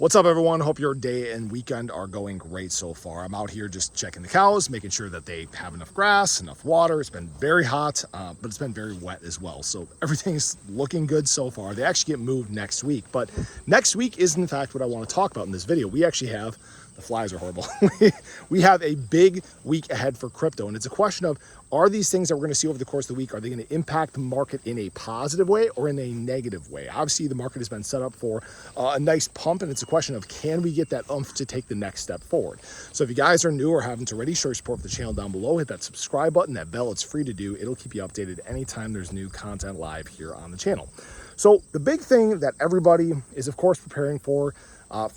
What's up, everyone? Hope your day and weekend are going great so far. I'm out here just checking the cows, making sure that they have enough grass, enough water. It's been very hot, but it's been very wet as well. So everything's looking good so far. They actually get moved next week, but next week is in fact what I want to talk about in this video. We actually have, the flies are horrible. We have a big week ahead for crypto, and it's a question of, are these things that we're going to see over the course of the week, are they going to impact the market in a positive way or in a negative way? Obviously, the market has been set up for a nice pump, and it's a question of, can we get that oomph to take the next step forward? So if you guys are new or haven't already, show your support for the channel down below. Hit that subscribe button, that bell. It's free to do. It'll keep you updated anytime there's new content live here on the channel. So the big thing that everybody is, of course, preparing for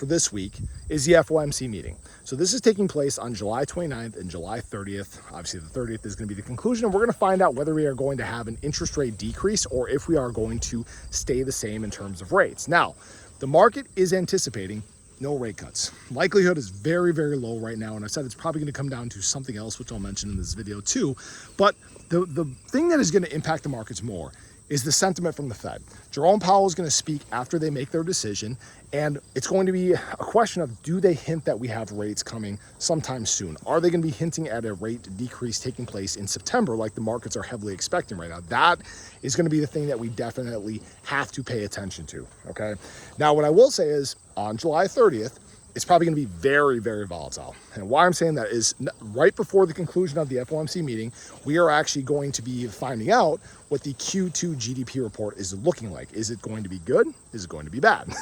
this week is the FOMC meeting. So this is taking place on July 29th and July 30th. Obviously, the 30th is going to be the conclusion, and we're going to find out whether we are going to have an interest rate decrease or if we are going to stay the same in terms of rates. Now, the market is anticipating no rate cuts. Likelihood is very, very low right now, and I said it's probably going to come down to something else, which I'll mention in this video too. But the thing that is going to impact the markets more is the sentiment from the Fed. Jerome Powell is going to speak after they make their decision, and it's going to be a question of, do they hint that we have rates coming sometime soon? Are they going to be hinting at a rate decrease taking place in September like the markets are heavily expecting right now? That is going to be the thing that we definitely have to pay attention to, okay? Now, what I will say is, on July 30th, it's probably going to be very, very volatile. And why I'm saying that is, right before the conclusion of the FOMC meeting, we are actually going to be finding out what the Q2 GDP report is looking like. Is it going to be good? Is it going to be bad?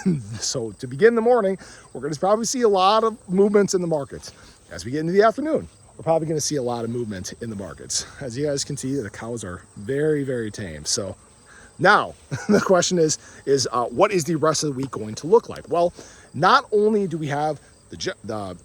So to begin the morning, we're going to probably see a lot of movements in the markets. As we get into the afternoon, we're probably going to see a lot of movement in the markets. As you guys can see, the cows are very, very tame. So now the question is what is the rest of the week going to look like? Well, not only do we have the Q2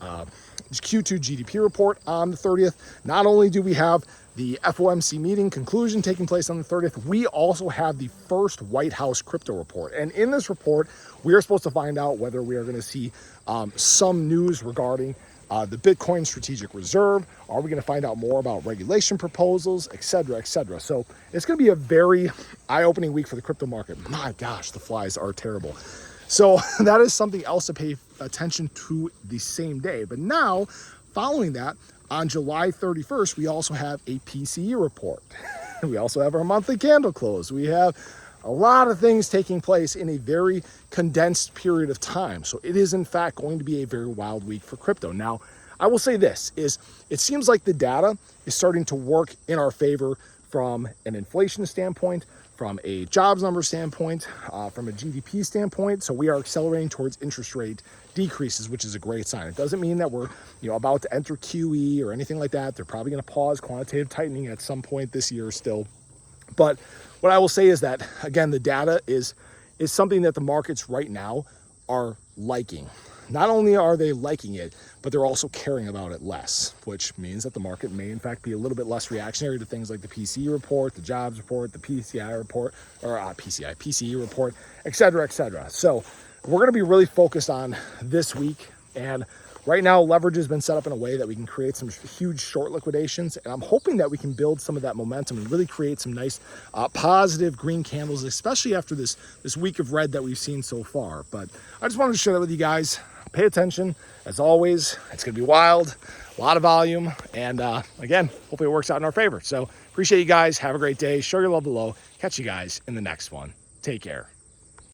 GDP report on the 30th, not only do we have the FOMC meeting conclusion taking place on the 30th, we also have the first White House crypto report. And in this report, we are supposed to find out whether we are going to see some news regarding the Bitcoin strategic reserve. Are we going to find out more about regulation proposals, et cetera, et cetera? So it's going to be a very eye-opening week for the crypto market. My gosh, the flies are terrible. So that is something else to pay attention to the same day. But now, following that, on July 31st, we also have a PCE report. We also have our monthly candle close. We have a lot of things taking place in a very condensed period of time. So it is in fact going to be a very wild week for crypto. Now, I will say this, is it seems like the data is starting to work in our favor from an inflation standpoint, from a jobs number standpoint, from a GDP standpoint. So we are accelerating towards interest rate decreases, which is a great sign. It doesn't mean that we're about to enter QE or anything like that. They're probably going to pause quantitative tightening at some point this year still. But what I will say is that, again, the data is something that the markets right now are liking. Not only are they liking it, but they're also caring about it less, which means that the market may in fact be a little bit less reactionary to things like the PCE report, the jobs report, the PCI report, or PCE report, et cetera, et cetera. So we're going to be really focused on this week. And right now, leverage has been set up in a way that we can create some huge short liquidations. And I'm hoping that we can build some of that momentum and really create some nice positive green candles, especially after this week of red that we've seen so far. But I just wanted to share that with you guys. Pay attention. As always, it's going to be wild, a lot of volume. And again, hopefully it works out in our favor. So appreciate you guys. Have a great day. Show your love below. Catch you guys in the next one. Take care.